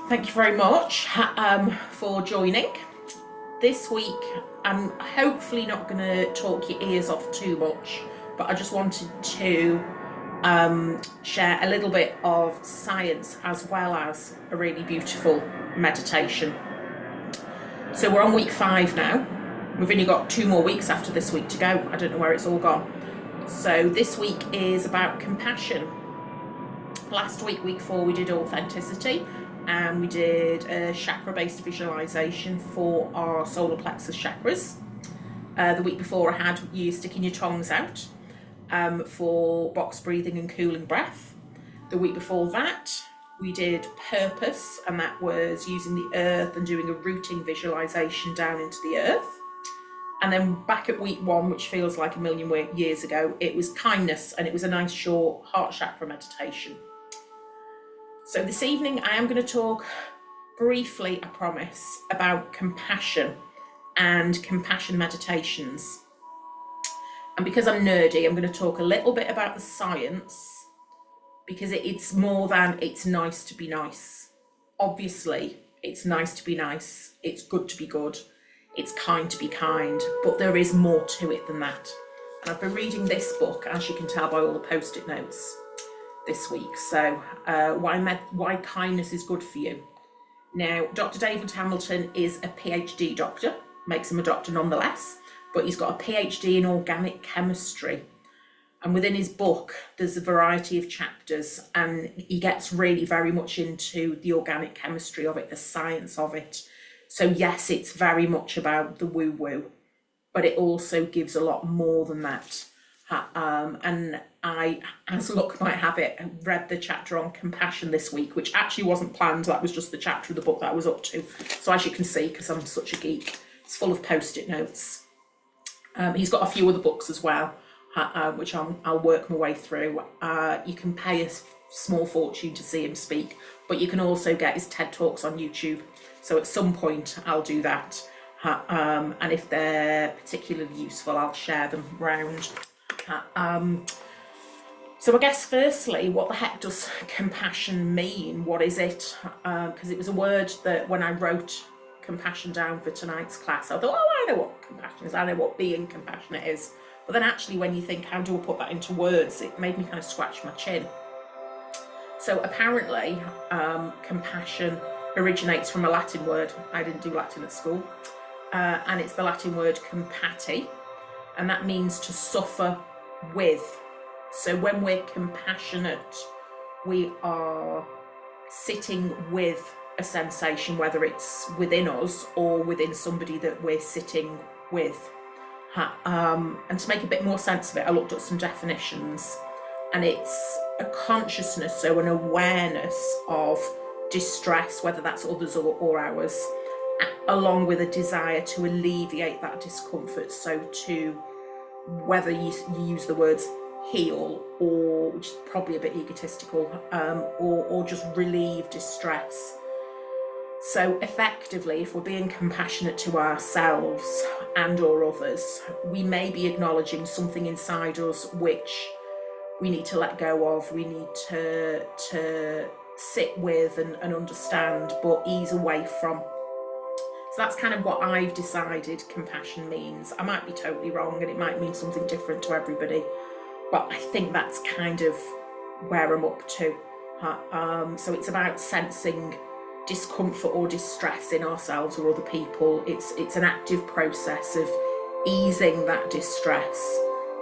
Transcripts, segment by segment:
Thank you very much for joining. This week, I'm hopefully not going to talk your ears off too much, but I just wanted to share a little bit of science as well as a really beautiful meditation. So we're on week 5 now. We've only got 2 more weeks after this week to go. I don't know where it's all gone. So this week is about compassion. Last week, week 4, we did authenticity, and we did a chakra-based visualization for our solar plexus chakras. The week before, I had you sticking your tongues out for box breathing and cooling breath. The week before that, we did purpose, and that was using the earth and doing a rooting visualization down into the earth. And then back at week 1, which feels like a million years ago, it was kindness, and it was a nice short heart chakra meditation. So this evening I am going to talk briefly, I promise, about compassion and compassion meditations. And because I'm nerdy, I'm going to talk a little bit about the science, because it's more than it's nice to be nice. Obviously, it's nice to be nice, it's good to be good, it's kind to be kind, but there is more to it than that. And I've been reading this book, as you can tell by all the post-it notes, this week. So why kindness is good for you. Now, Dr. David Hamilton is a PhD doctor, makes him a doctor nonetheless, but he's got a PhD in organic chemistry. And within his book, there's a variety of chapters, and he gets really very much into the organic chemistry of it, the science of it. So yes, it's very much about the woo-woo, but it also gives a lot more than that. And I, as luck might have it, read the chapter on compassion this week, which actually wasn't planned. That was just the chapter of the book that I was up to. So as you can see, because I'm such a geek, it's full of post-it notes. He's got a few other books as well, which I'll work my way through. You can pay a small fortune to see him speak, but you can also get his TED Talks on YouTube. So at some point I'll do that. And if they're particularly useful, I'll share them around. So I guess firstly, what the heck does compassion mean? What is it? Because it was a word that when I wrote compassion down for tonight's class, I thought, oh, I know what compassion is, I know what being compassionate is. But then actually when you think, how do I put that into words? It made me kind of scratch my chin. So apparently compassion originates from a Latin word. I didn't do Latin at school. And it's the Latin word compati, and that means to suffer with. So when we're compassionate, we are sitting with a sensation, whether it's within us or within somebody that we're sitting with. And to make a bit more sense of it, I looked at some definitions, and it's a consciousness, so an awareness of distress, whether that's others or ours, along with a desire to alleviate that discomfort. So to, whether you use the words heal, or, which is probably a bit egotistical, or just relieve distress. So effectively, if we're being compassionate to ourselves and or others, we may be acknowledging something inside us which we need to let go of, we need to sit with and understand, but ease away from. So that's kind of what I've decided compassion means. I might be totally wrong, and it might mean something different to everybody, but I think that's kind of where I'm up to. So it's about sensing discomfort or distress in ourselves or other people. It's an active process of easing that distress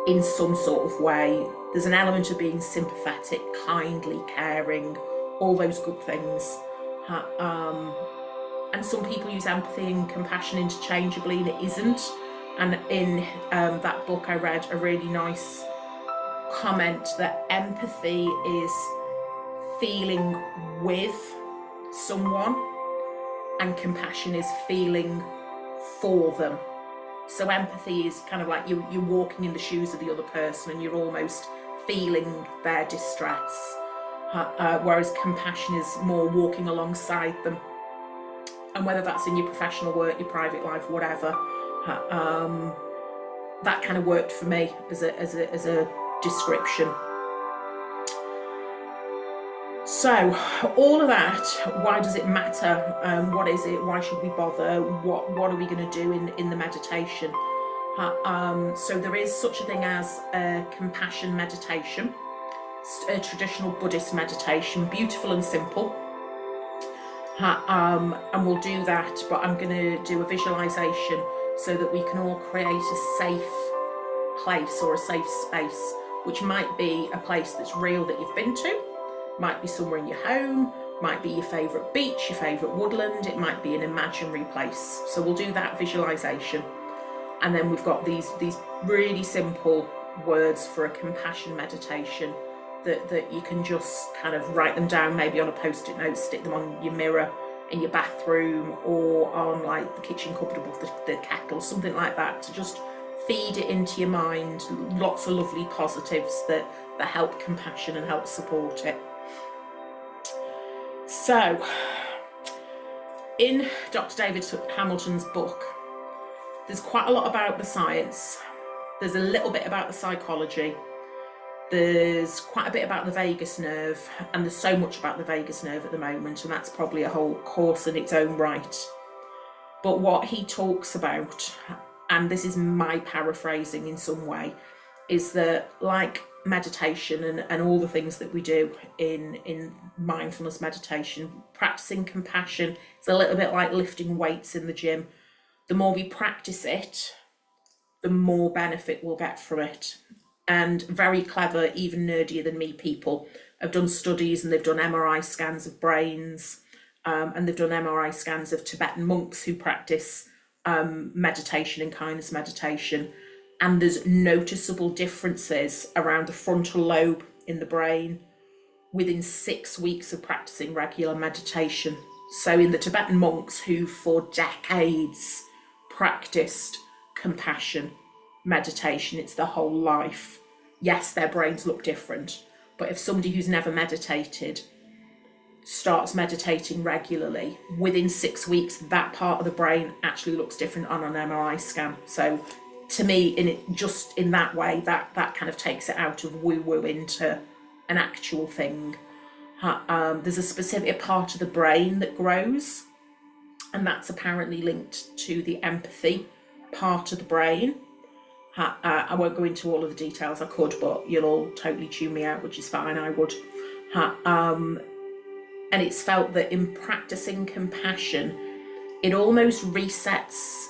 in some sort of way. There's an element of being sympathetic, kindly, caring, all those good things. And some people use empathy and compassion interchangeably, and it isn't. And in that book I read a really nice comment that empathy is feeling with someone and compassion is feeling for them. So empathy is kind of like you're walking in the shoes of the other person and you're almost feeling their distress, whereas compassion is more walking alongside them. And whether that's in your professional work, your private life, whatever, that kind of worked for me as a description. So all of that, why does it matter? What is it? Why should we bother? What are we going to do in the meditation? So there is such a thing as a compassion meditation, a traditional Buddhist meditation, beautiful and simple. And we'll do that, but I'm going to do a visualization so that we can all create a safe place or a safe space, which might be a place that's real that you've been to, might be somewhere in your home, might be your favourite beach, your favourite woodland, it might be an imaginary place. So we'll do that visualization. And then we've got these really simple words for a compassion meditation that you can just kind of write them down, maybe on a post-it note, stick them on your mirror in your bathroom or on like the kitchen cupboard above the kettle, something like that, to just feed it into your mind. Lots of lovely positives that help compassion and help support it. So in Dr. David Hamilton's book, there's quite a lot about the science, there's a little bit about the psychology, there's quite a bit about the vagus nerve, and there's so much about the vagus nerve at the moment, and that's probably a whole course in its own right. But what he talks about, and this is my paraphrasing in some way, is that like meditation and all the things that we do in mindfulness meditation, practicing compassion is a little bit like lifting weights in the gym. The more we practice it, the more benefit we'll get from it. And very clever, even nerdier than me people have done studies, and they've done MRI scans of brains, and they've done MRI scans of Tibetan monks who practice meditation and kindness meditation. And there's noticeable differences around the frontal lobe in the brain within 6 weeks of practicing regular meditation. So in the Tibetan monks who for decades practiced compassion meditation, it's their whole life. Yes, their brains look different, but if somebody who's never meditated starts meditating regularly, within 6 weeks, that part of the brain actually looks different on an MRI scan. So to me, in that way, that kind of takes it out of woo-woo into an actual thing. There's a specific part of the brain that grows, and that's apparently linked to the empathy part of the brain. I won't go into all of the details. I could, but you'll all totally tune me out, which is fine, I would. And it's felt that in practicing compassion, it almost resets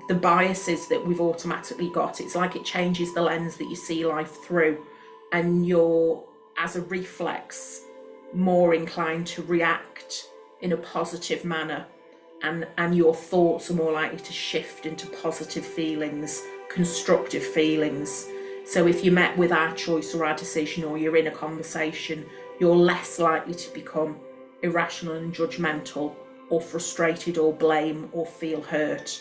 the biases that we've automatically got. It's like it changes the lens that you see life through, and you're, as a reflex, more inclined to react in a positive manner, and your thoughts are more likely to shift into positive feelings, constructive feelings. So if you're met with our choice or our decision, or you're in a conversation, you're less likely to become irrational and judgmental, or frustrated, or blame, or feel hurt.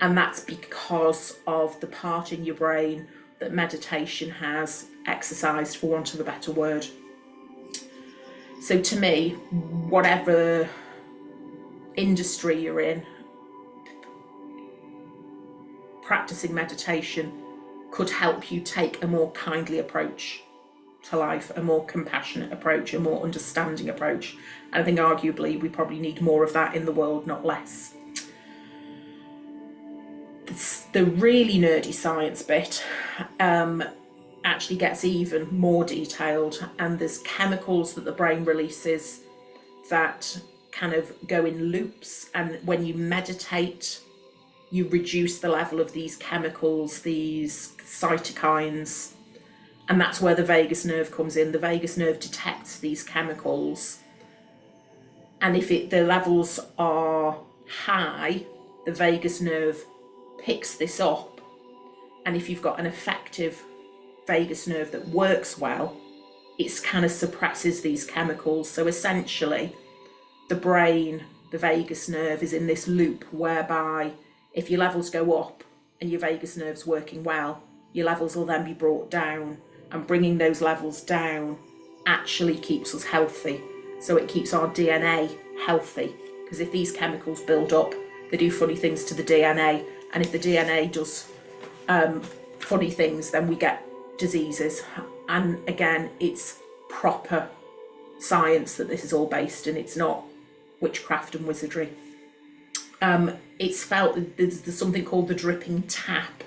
And that's because of the part in your brain that meditation has exercised, for want of a better word. So to me, whatever industry you're in, practicing meditation could help you take a more kindly approach to life, a more compassionate approach, a more understanding approach. And I think arguably we probably need more of that in the world, not less. The really nerdy science bit actually gets even more detailed, and there's chemicals that the brain releases that kind of go in loops, and when you meditate you reduce the level of these chemicals, these cytokines, and that's where the vagus nerve comes in. The vagus nerve detects these chemicals, and if the levels are high, the vagus nerve picks this up, and if you've got an effective vagus nerve that works well, it kind of suppresses these chemicals. So essentially the brain, the vagus nerve, is in this loop whereby if your levels go up and your vagus nerve's working well, your levels will then be brought down, and bringing those levels down actually keeps us healthy. So it keeps our DNA healthy, because if these chemicals build up, they do funny things to the DNA, and if the DNA does funny things, then we get diseases. And again, it's proper science that this is all based in. It's not witchcraft and wizardry. It's felt that there's something called the dripping tap.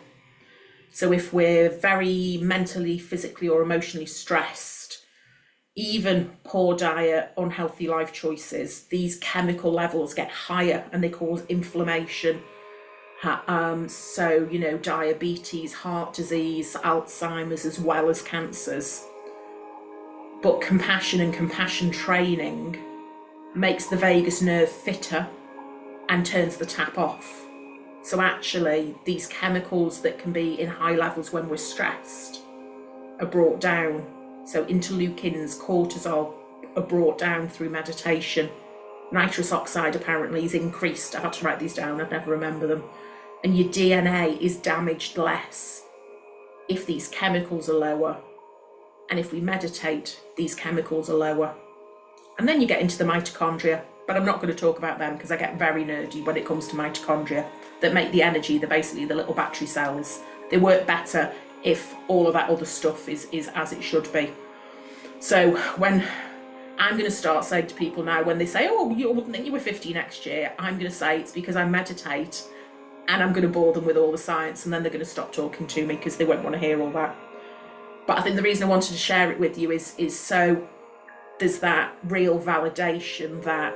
So if we're very mentally, physically or emotionally stressed, even poor diet, unhealthy life choices, these chemical levels get higher and they cause inflammation. So, you know, diabetes, heart disease, Alzheimer's, as well as cancers. But compassion and compassion training makes the vagus nerve fitter and turns the tap off. So actually, these chemicals that can be in high levels when we're stressed are brought down. So interleukins, cortisol are brought down through meditation. Nitrous oxide apparently is increased. I've had to write these down, I'd never remember them. And your DNA is damaged less if these chemicals are lower. And if we meditate, these chemicals are lower. And then you get into the mitochondria, but I'm not going to talk about them because I get very nerdy when it comes to mitochondria that make the energy. They're basically the little battery cells. They work better if all of that other stuff is as it should be. So when I'm going to start saying to people now, when they say, oh, you wouldn't think you were 50 next year, I'm going to say it's because I meditate, and I'm going to bore them with all the science, and then they're going to stop talking to me because they won't want to hear all that. But I think the reason I wanted to share it with you is so there's that real validation that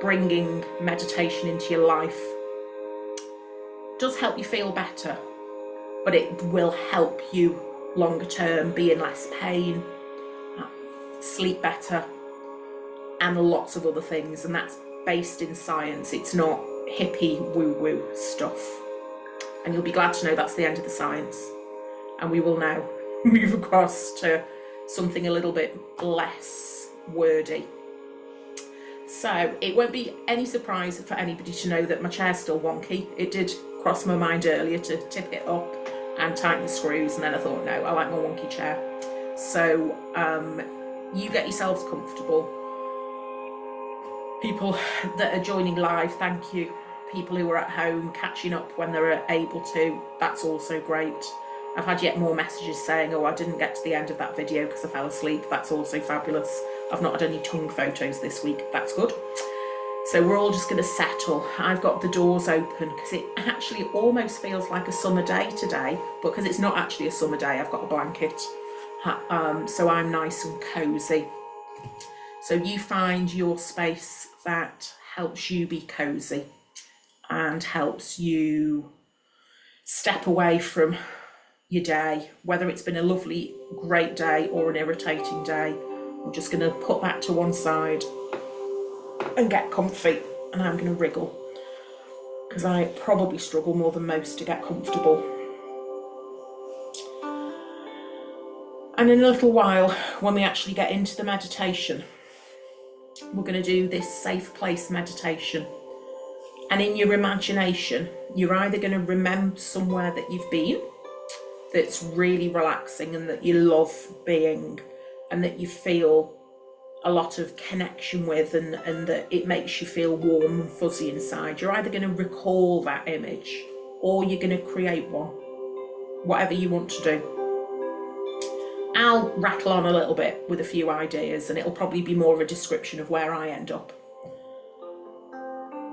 bringing meditation into your life does help you feel better, but it will help you longer term be in less pain, sleep better, and lots of other things. And that's based in science. It's not hippie woo-woo stuff. And you'll be glad to know that's the end of the science. And we will now move across to something a little bit less wordy. So it won't be any surprise for anybody to know that my chair's still wonky. It did cross my mind earlier to tip it up and tighten the screws, and then I thought, no, I like my wonky chair. So you get yourselves comfortable. People that are joining live, thank you. People who are at home catching up when they're able to, that's also great. I've had yet more messages saying, oh, I didn't get to the end of that video because I fell asleep. That's also fabulous. I've not had any tongue photos this week. That's good. So we're all just going to settle. I've got the doors open because it actually almost feels like a summer day today, but because it's not actually a summer day, I've got a blanket. So I'm nice and cozy. So you find your space that helps you be cozy and helps you step away from your day, whether it's been a lovely, great day or an irritating day. I'm just going to put that to one side and get comfy, and I'm going to wriggle because I probably struggle more than most to get comfortable. And in a little while, when we actually get into the meditation, we're going to do this safe place meditation. And in your imagination, you're either going to remember somewhere that you've been that's really relaxing and that you love being and that you feel a lot of connection with, and that it makes you feel warm and fuzzy inside. You're either going to recall that image or you're going to create one, whatever you want to do. I'll rattle on a little bit with a few ideas, and it'll probably be more of a description of where I end up.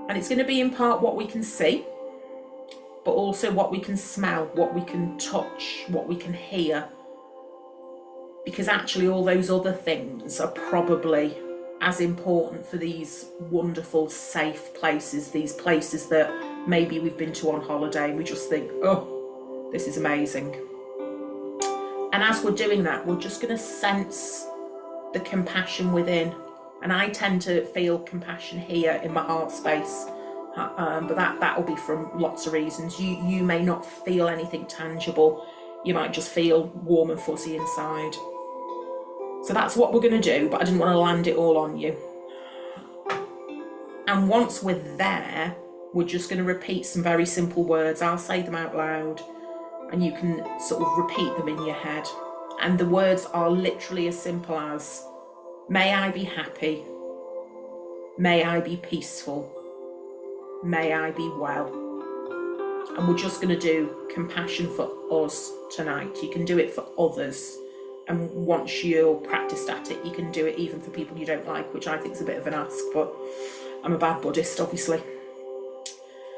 And it's going to be in part what we can see, but also what we can smell, what we can touch, what we can hear. Because actually all those other things are probably as important for these wonderful, safe places, these places that maybe we've been to on holiday and we just think, oh, this is amazing. And as we're doing that, we're just going to sense the compassion within. And I tend to feel compassion here in my heart space, but that'll be from lots of reasons. You may not feel anything tangible. You might just feel warm and fuzzy inside. So that's what we're going to do, but I didn't want to land it all on you. And once we're there, we're just going to repeat some very simple words. I'll say them out loud, and you can sort of repeat them in your head. And the words are literally as simple as, may I be happy, may I be peaceful, may I be well. And we're just going to do compassion for us tonight. You can do it for others And once you're practiced at it, you can do it even for people you don't like, which I think is a bit of an ask, but I'm a bad Buddhist, obviously.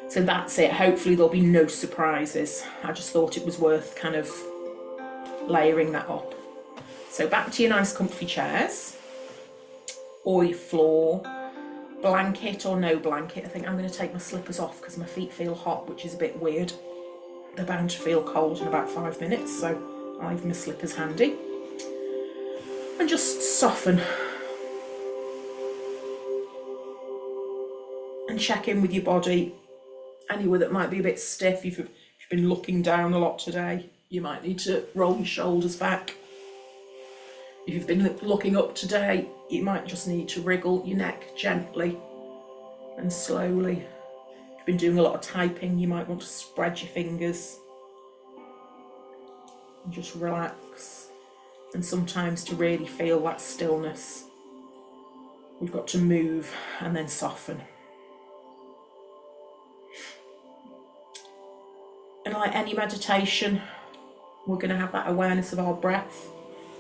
So that's it. Hopefully there'll be no surprises. I just thought it was worth kind of layering that up. So back to your nice comfy chairs or your floor, blanket or no blanket. I think I'm going to take my slippers off because my feet feel hot, which is a bit weird. They're bound to feel cold in about 5 minutes, so I'll leave my slippers handy. And just soften. And check in with your body. Anywhere that might be a bit stiff, if you've been looking down a lot today, you might need to roll your shoulders back. If you've been looking up today, you might just need to wriggle your neck gently and slowly. If you've been doing a lot of typing, you might want to spread your fingers and just relax. And sometimes to really feel that stillness, we've got to move and then soften. And like any meditation, we're going to have that awareness of our breath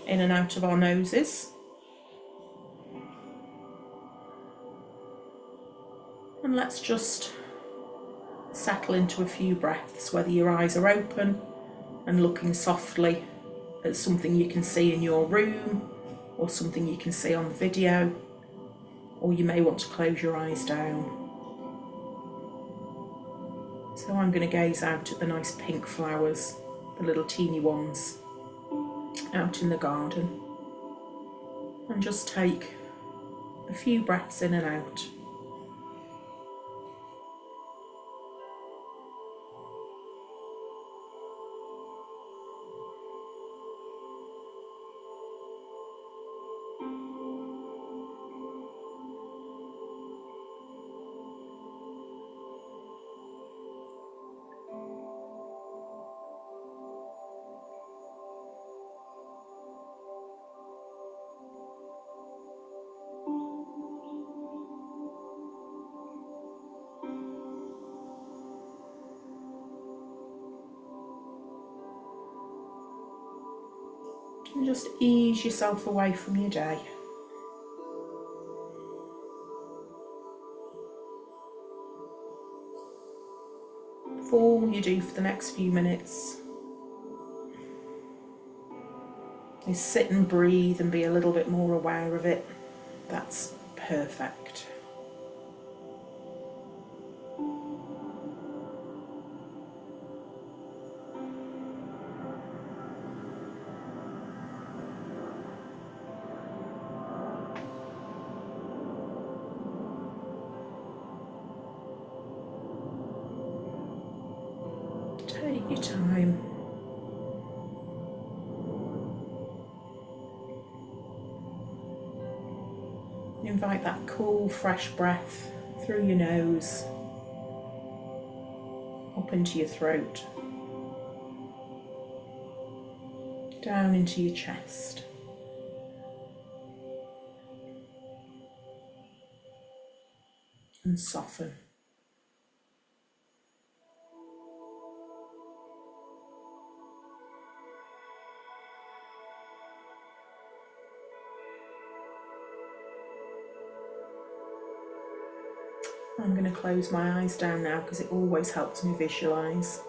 in and out of our noses. And let's just settle into a few breaths, whether your eyes are open and looking softly at something you can see in your room or something you can see on the video, or you may want to close your eyes down. So I'm going to gaze out at the nice pink flowers, the little teeny ones, out in the garden, and just take a few breaths in and out. And just ease yourself away from your day. All you do for the next few minutes is sit and breathe and be a little bit more aware of it. That's perfect. Take your time. Invite that cool, fresh breath through your nose, up into your throat, down into your chest. And soften. I'm going to close my eyes down now because it always helps me visualise.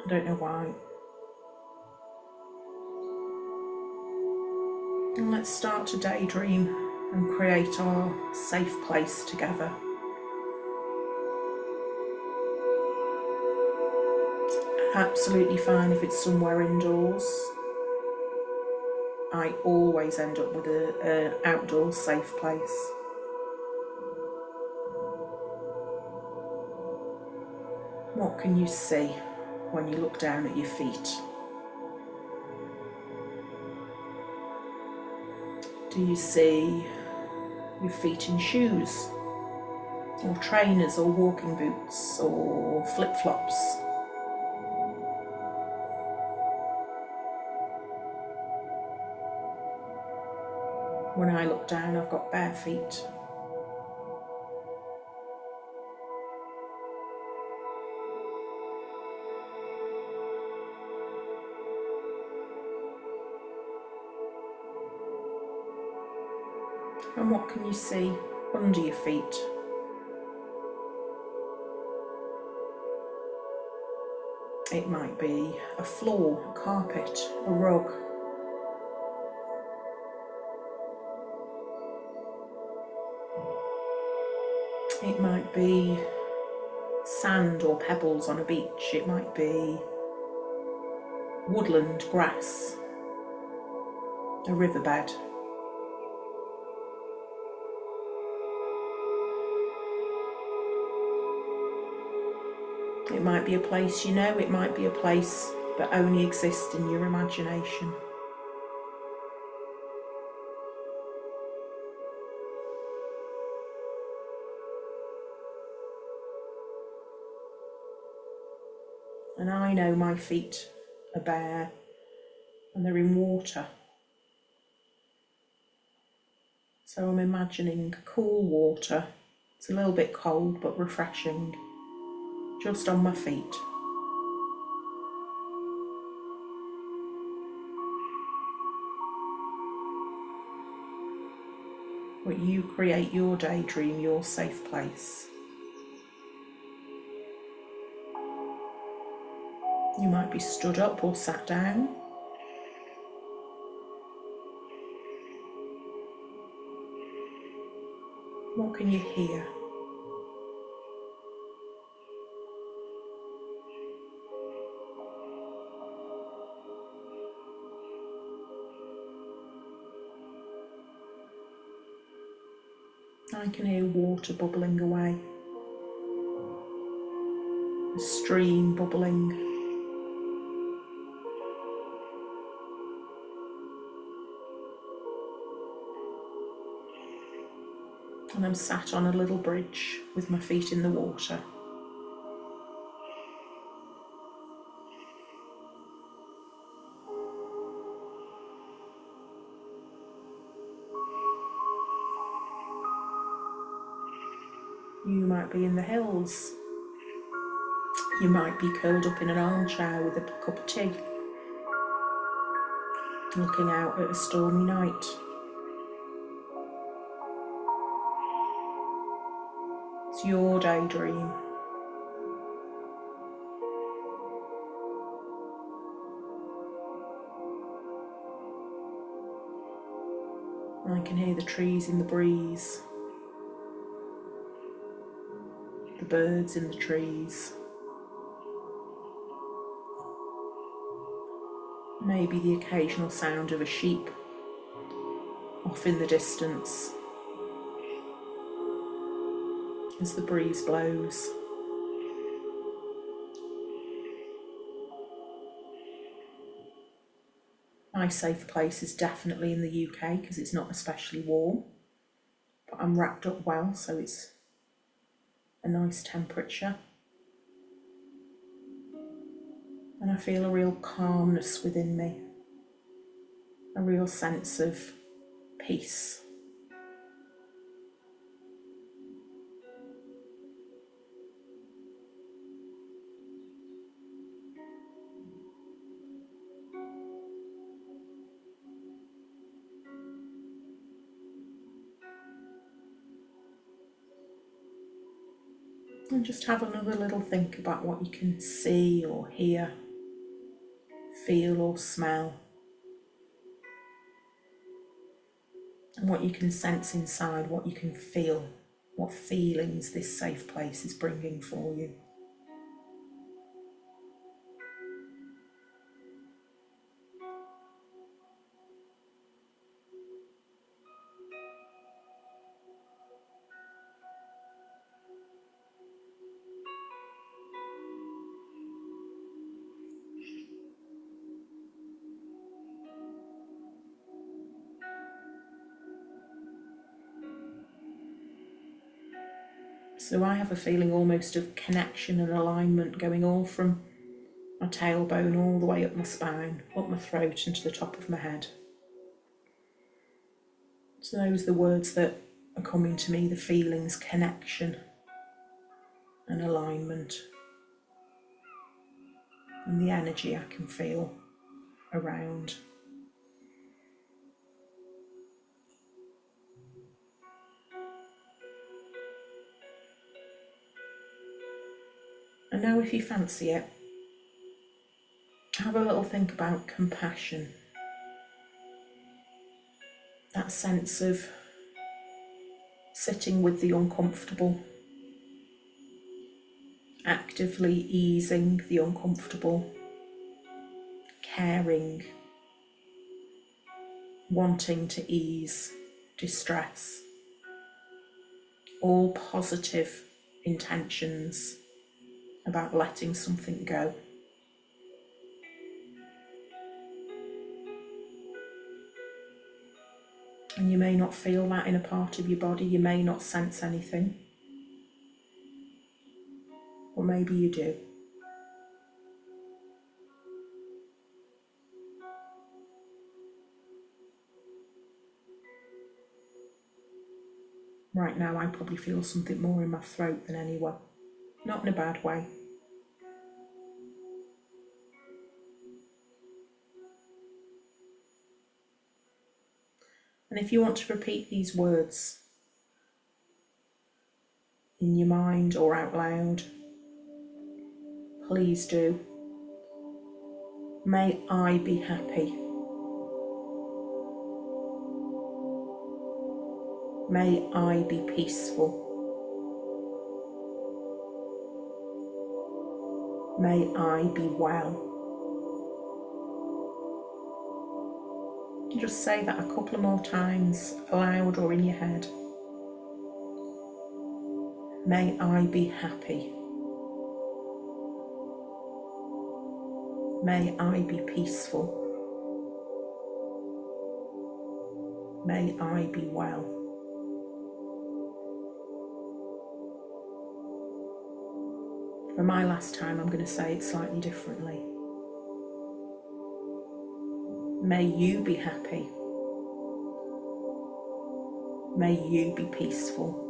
I don't know why. And let's start to daydream and create our safe place together. It's absolutely fine if it's somewhere indoors. I always end up with an outdoor safe place. What can you see when you look down at your feet? Do you see your feet in shoes, or trainers, or walking boots, or flip-flops? When I look down, I've got bare feet. And what can you see under your feet? It might be a floor, a carpet, a rug. It might be sand or pebbles on a beach. It might be woodland, grass, a riverbed. It might be a place you know, it might be a place that only exists in your imagination. And I know my feet are bare and they're in water. So I'm imagining cool water. It's a little bit cold but refreshing, just on my feet. But you create your daydream, your safe place. You might be stood up or sat down. What can you hear? I can hear water bubbling away, a stream bubbling. And I'm sat on a little bridge with my feet in the water. You might be in the hills. You might be curled up in an armchair with a cup of tea, looking out at a stormy night. It's your daydream. I can hear the trees in the breeze, the birds in the trees. Maybe the occasional sound of a sheep off in the distance as the breeze blows. My safe place is definitely in the UK because it's not especially warm, but I'm wrapped up well, so it's a nice temperature. And I feel a real calmness within me, a real sense of peace. And just have another little think about what you can see or hear, feel or smell, and what you can sense inside, what you can feel, what feelings this safe place is bringing for you. So I have a feeling almost of connection and alignment going all from my tailbone all the way up my spine, up my throat and to the top of my head. So those are the words that are coming to me, the feelings, connection and alignment, and the energy I can feel around. And now if you fancy it, have a little think about compassion. That sense of sitting with the uncomfortable, actively easing the uncomfortable, caring, wanting to ease distress, all positive intentions about letting something go. And you may not feel that in a part of your body, you may not sense anything, or maybe you do. Right now I probably feel something more in my throat than anywhere, not in a bad way. And if you want to repeat these words in your mind or out loud, please do. May I be happy. May I be peaceful. May I be well. Just say that a couple of more times, aloud or in your head. May I be happy. May I be peaceful. May I be well. For my last time, I'm going to say it slightly differently. May you be happy. May you be peaceful.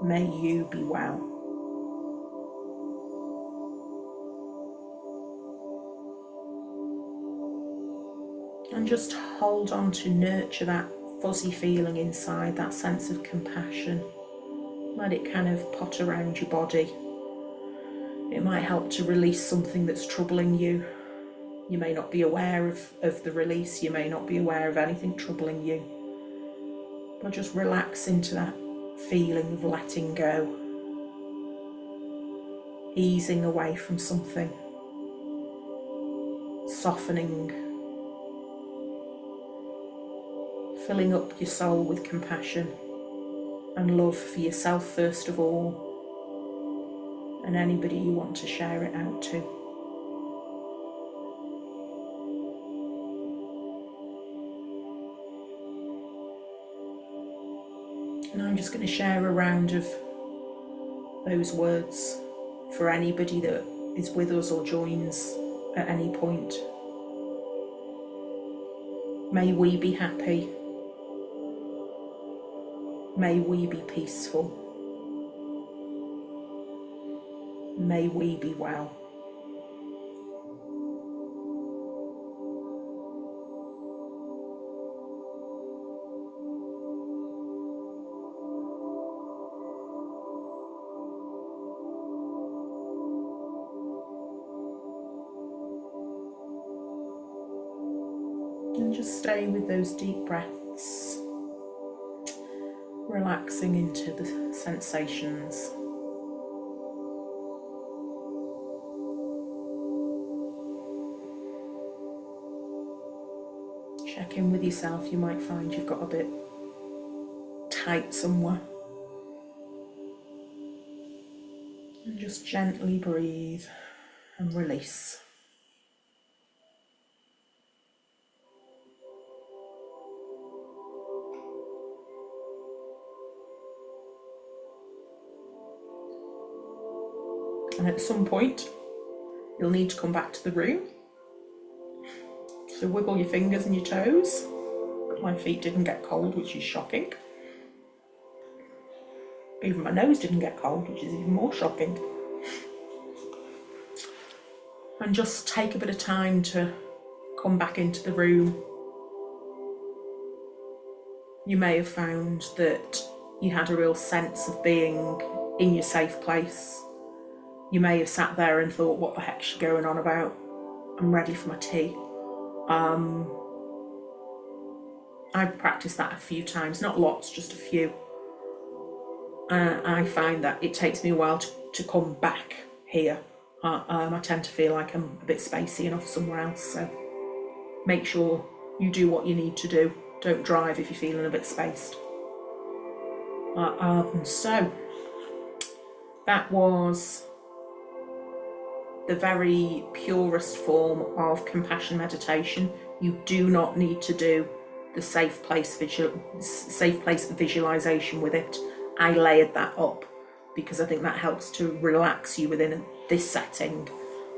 May you be well. And just hold on to nurture that fuzzy feeling inside, that sense of compassion. Let it kind of pot around your body. It might help to release something that's troubling you. You may not be aware of the release, you may not be aware of anything troubling you. But just relax into that feeling of letting go, easing away from something, softening, filling up your soul with compassion and love for yourself first of all, and anybody you want to share it out to. And I'm just going to share a round of those words for anybody that is with us or joins at any point. May we be happy. May we be peaceful. May we be well. And just stay with those deep breaths, relaxing into the sensations. Check in with yourself, you might find you've got a bit tight somewhere. And just gently breathe and release. And at some point, you'll need to come back to the room. So wiggle your fingers and your toes. My feet didn't get cold, which is shocking. Even my nose didn't get cold, which is even more shocking. And just take a bit of time to come back into the room. You may have found that you had a real sense of being in your safe place. You may have sat there and thought, what the heck's she going on about? I'm ready for my tea. I've practiced that a few times, not lots, just a few. I find that it takes me a while to come back here. I tend to feel like I'm a bit spacey and off somewhere else, so make sure you do what you need to do. Don't drive if you're feeling a bit spaced. So that was the very purest form of compassion meditation. You do not need to do the safe place visualization with it. I layered that up because I think that helps to relax you within this setting.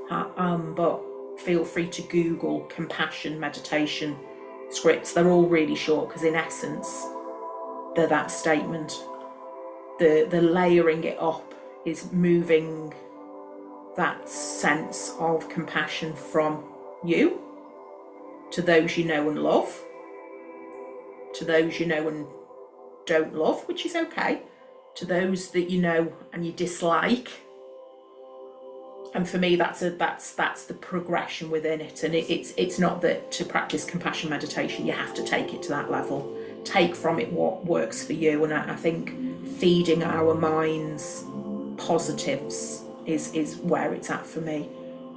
But feel free to Google compassion meditation scripts. They're all really short because in essence they're that statement. The layering it up is moving that sense of compassion from you to those you know and love, to those you know and don't love, which is okay, to those that you know and you dislike. And for me, that's the progression within it. And it's not that to practice compassion meditation you have to take it to that level. Take from it what works for you. And I think feeding our minds positives is where it's at for me.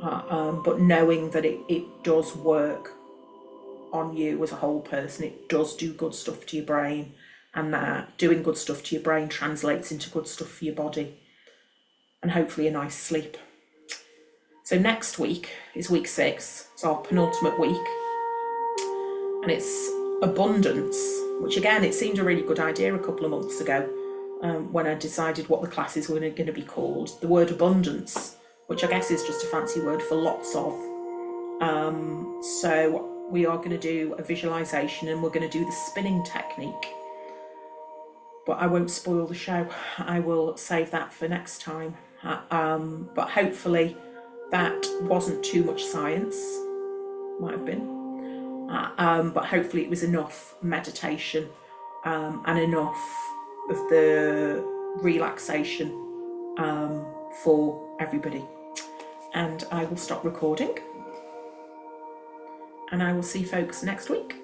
But knowing that it does work on you as a whole person, it does do good stuff to your brain, and that doing good stuff to your brain translates into good stuff for your body, and hopefully a nice sleep. So next week is week 6. It's our penultimate week, and it's abundance, which again, it seemed a really good idea a couple of months ago when I decided what the classes were going to be called. The word abundance, which I guess is just a fancy word for lots of. So we are going to do a visualization, and we're going to do the spinning technique. But I won't spoil the show. I will save that for next time. But hopefully that wasn't too much science. Might have been. But hopefully it was enough meditation and enough of the relaxation for everybody. And I will stop recording, and I will see folks next week.